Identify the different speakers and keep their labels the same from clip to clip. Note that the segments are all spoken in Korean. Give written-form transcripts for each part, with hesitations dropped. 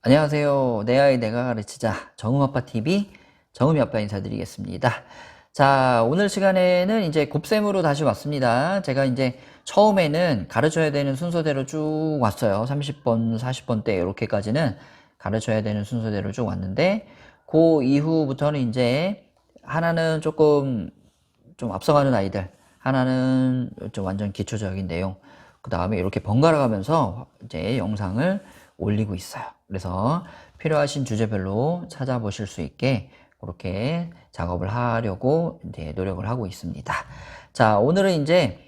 Speaker 1: 안녕하세요. 내 아이 내가 가르치자 정음아빠TV 정음이아빠 인사드리겠습니다. 자, 오늘 시간에는 이제 곱셈으로 다시 왔습니다. 제가 이제 처음에는 가르쳐야 되는 순서대로 쭉 왔어요. 30번, 40번 때 이렇게까지는 가르쳐야 되는 순서대로 쭉 왔는데 그 이후부터는 이제 하나는 조금 좀 앞서가는 아이들, 하나는 좀 완전 기초적인 내용, 그 다음에 이렇게 번갈아 가면서 이제 영상을 올리고 있어요. 그래서 필요하신 주제별로 찾아보실 수 있게 그렇게 작업을 하려고 이제 노력을 하고 있습니다. 자, 오늘은 이제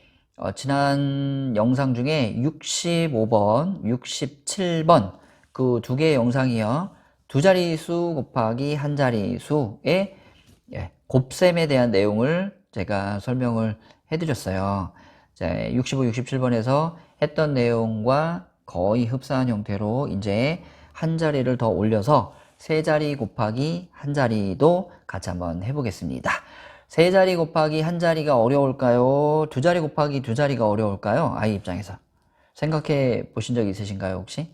Speaker 1: 지난 영상 중에 65번, 67번 그 두 개의 영상이요. 두 자릿수 곱하기 한 자릿수의 곱셈에 대한 내용을 제가 설명을 해드렸어요. 65, 67번에서 했던 내용과 거의 흡사한 형태로 이제 한 자리를 더 올려서 세 자리 곱하기 한 자리도 같이 한번 해보겠습니다. 세 자리 곱하기 한 자리가 어려울까요? 두 자리 곱하기 두 자리가 어려울까요? 아이 입장에서 생각해 보신 적 있으신가요, 혹시?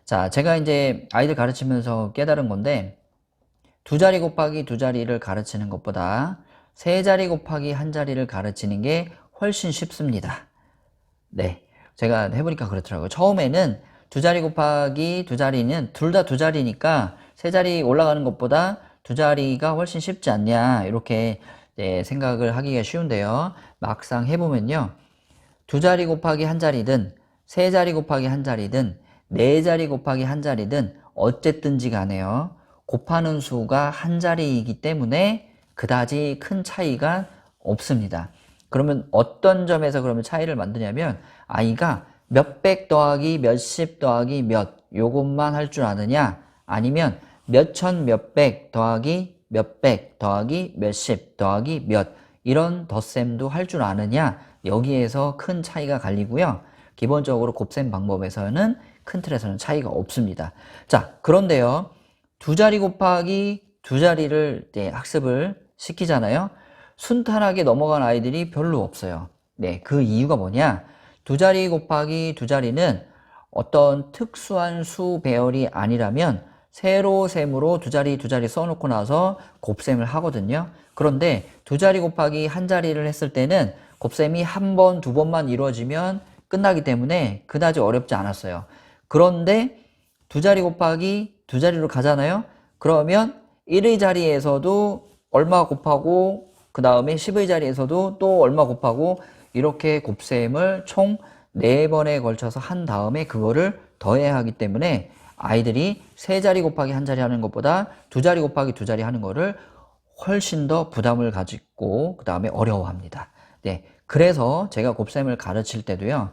Speaker 1: 자, 제가 이제 아이들 가르치면서 깨달은 건데 두 자리 곱하기 두 자리를 가르치는 것보다 세 자리 곱하기 한 자리를 가르치는 게 훨씬 쉽습니다. 네, 제가 해보니까 그렇더라고요. 처음에는 두 자리 곱하기 두 자리는 둘 다 두 자리니까 세 자리 올라가는 것보다 두 자리가 훨씬 쉽지 않냐 이렇게 생각을 하기가 쉬운데요. 막상 해보면요. 두 자리 곱하기 한 자리든 세 자리 곱하기 한 자리든 네 자리 곱하기 한 자리든 어쨌든지 간에요. 곱하는 수가 한 자리이기 때문에 그다지 큰 차이가 없습니다. 그러면 어떤 점에서 그러면 차이를 만드냐면 아이가 몇백 더하기 몇십 더하기 몇 요것만 할 줄 아느냐 아니면 몇천 몇백 더하기 몇백 더하기 몇십 더하기 몇 이런 덧셈도 할 줄 아느냐 여기에서 큰 차이가 갈리고요. 기본적으로 곱셈 방법에서는 큰 틀에서는 차이가 없습니다. 자, 그런데요. 두 자리 곱하기 두 자리를 학습을 시키잖아요. 순탄하게 넘어간 아이들이 별로 없어요. 네, 그 이유가 뭐냐? 두 자리 곱하기 두 자리는 어떤 특수한 수 배열이 아니라면 세로 셈으로 두 자리 써놓고 나서 곱셈을 하거든요. 그런데 두 자리 곱하기 한 자리를 했을 때는 곱셈이 한 번, 두 번만 이루어지면 끝나기 때문에 그다지 어렵지 않았어요. 그런데 두 자리 곱하기 두 자리로 가잖아요. 그러면 1의 자리에서도 얼마 곱하고 그 다음에 10의 자리에서도 또 얼마 곱하고 이렇게 곱셈을 총 4번에 걸쳐서 한 다음에 그거를 더해야 하기 때문에 아이들이 세 자리 곱하기 한 자리 하는 것보다 두 자리 곱하기 두 자리 하는 거를 훨씬 더 부담을 가지고 그 다음에 어려워합니다. 네, 그래서 제가 곱셈을 가르칠 때도요.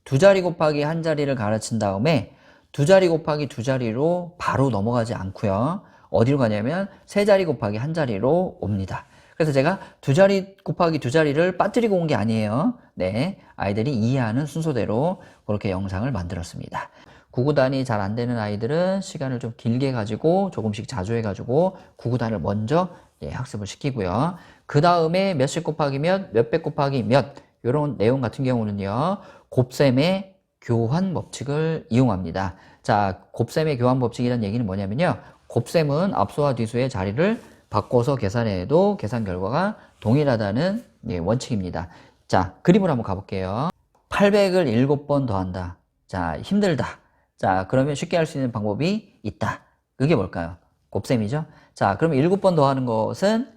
Speaker 1: 두 자리 곱하기 한 자리를 가르친 다음에 두 자리 곱하기 두 자리로 바로 넘어가지 않고요. 어디로 가냐면 세 자리 곱하기 한 자리로 옵니다. 그래서 제가 두 자리 곱하기 두 자리를 빠뜨리고 온 게 아니에요. 네, 아이들이 이해하는 순서대로 그렇게 영상을 만들었습니다. 구구단이 잘 안 되는 아이들은 시간을 좀 길게 가지고 조금씩 자주 해가지고 구구단을 먼저 학습을 시키고요. 그 다음에 몇십 곱하기 몇, 몇백 곱하기 몇 이런 내용 같은 경우는요. 곱셈의 교환 법칙을 이용합니다. 자, 곱셈의 교환 법칙이라는 얘기는 뭐냐면요. 곱셈은 앞수와 뒤수의 자리를 바꿔서 계산해도 계산 결과가 동일하다는 원칙입니다. 자, 그림으로 한번 가볼게요. 800을 7번 더한다. 자, 힘들다. 자, 그러면 쉽게 할 수 있는 방법이 있다. 그게 뭘까요? 곱셈이죠. 자, 그러면 7번 더하는 것은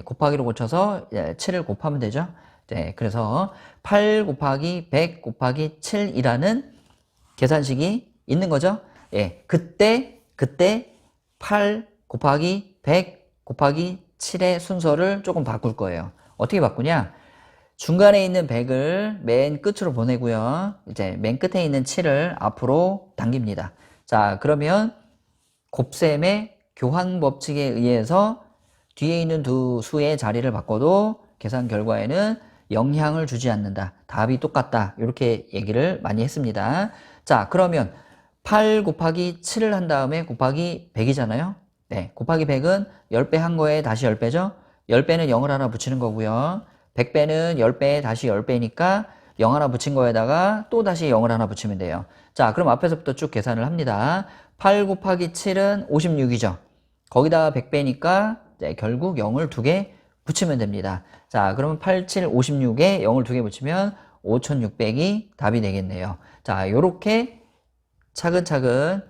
Speaker 1: 곱하기로 고쳐서 7을 곱하면 되죠. 네, 그래서 8 곱하기 100 곱하기 7이라는 계산식이 있는 거죠. 예, 그때 8 곱하기 100 곱하기 7의 순서를 조금 바꿀 거예요. 어떻게 바꾸냐? 중간에 있는 100을 맨 끝으로 보내고요. 이제 맨 끝에 있는 7을 앞으로 당깁니다. 자, 그러면 곱셈의 교환 법칙에 의해서 뒤에 있는 두 수의 자리를 바꿔도 계산 결과에는 영향을 주지 않는다. 답이 똑같다. 이렇게 얘기를 많이 했습니다. 자, 그러면 8 곱하기 7을 한 다음에 곱하기 100이잖아요. 네, 곱하기 100은 10배 한 거에 다시 10배죠. 10배는 0을 하나 붙이는 거고요. 100배는 10배에 다시 10배니까 0 하나 붙인 거에다가 또 다시 0을 하나 붙이면 돼요. 자, 그럼 앞에서부터 쭉 계산을 합니다. 8 곱하기 7은 56이죠. 거기다가 100배니까 결국 0을 2개 붙이면 됩니다. 자, 그러면 8, 7, 56에 0을 2개 붙이면 5600이 답이 되겠네요. 자, 요렇게 차근차근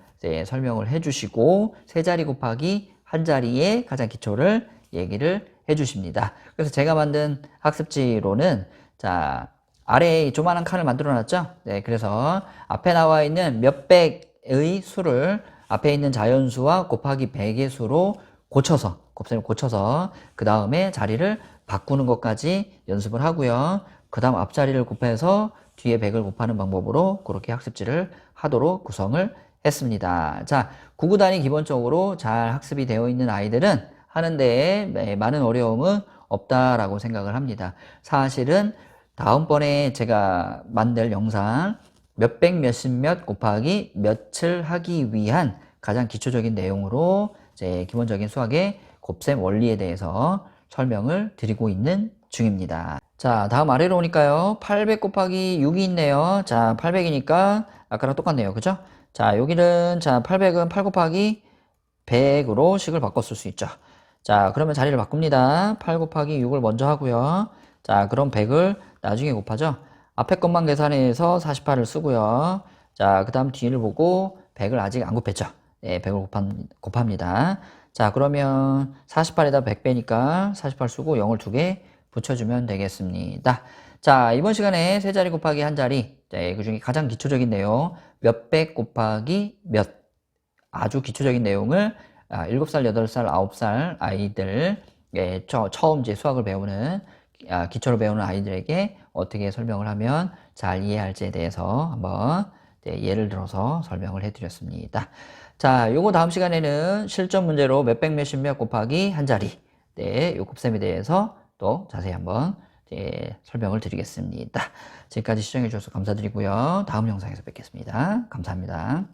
Speaker 1: 설명을 해주시고 세 자리 곱하기 한 자리의 가장 기초를 얘기를 해주십니다. 그래서 제가 만든 학습지로는 자, 아래에 조그만한 칸을 만들어 놨죠. 네, 그래서 앞에 나와 있는 몇백의 수를 앞에 있는 자연수와 곱하기 100의 수로 고쳐서 곱셈을 고쳐서 그 다음에 자리를 바꾸는 것까지 연습을 하고요. 그 다음 앞자리를 곱해서 뒤에 100을 곱하는 방법으로 그렇게 학습지를 하도록 구성을 했습니다. 자, 구구단이 기본적으로 잘 학습이 되어 있는 아이들은 하는데 많은 어려움은 없다라고 생각을 합니다. 사실은 다음번에 제가 만들 영상 몇백 몇십 몇 곱하기 몇을 하기 위한 가장 기초적인 내용으로 이제 기본적인 수학의 곱셈 원리에 대해서 설명을 드리고 있는 중입니다. 자, 다음 아래로 오니까요. 800 곱하기 6이 있네요. 자, 800이니까 아까랑 똑같네요. 그죠? 자, 여기는 자, 800은 8 곱하기 100으로 식을 바꿔 쓸 수 있죠. 자, 그러면 자리를 바꿉니다. 8 곱하기 6을 먼저 하고요. 자, 그럼 100을 나중에 곱하죠. 앞에 것만 계산해서 48을 쓰고요. 자, 그 다음 뒤를 보고 100을 아직 안 곱했죠. 네, 100을 곱합니다. 자, 그러면 48에다 100배니까 48 쓰고 0을 2개 붙여주면 되겠습니다. 자, 이번 시간에 세 자리 곱하기 한 자리, 그 중에 가장 기초적인 내용, 몇백 곱하기 몇, 아주 기초적인 내용을 7살, 8살, 9살 아이들, 처음 이제 수학을 배우는, 기초를 배우는 아이들에게 어떻게 설명을 하면 잘 이해할지에 대해서 한번 예를 들어서 설명을 해드렸습니다. 자, 요거 다음 시간에는 실전 문제로 몇백 몇십 몇 곱하기 한 자리, 요 곱셈에 대해서 또 자세히 한번 설명을 드리겠습니다. 지금까지 시청해 주셔서 감사드리고요. 다음 영상에서 뵙겠습니다. 감사합니다.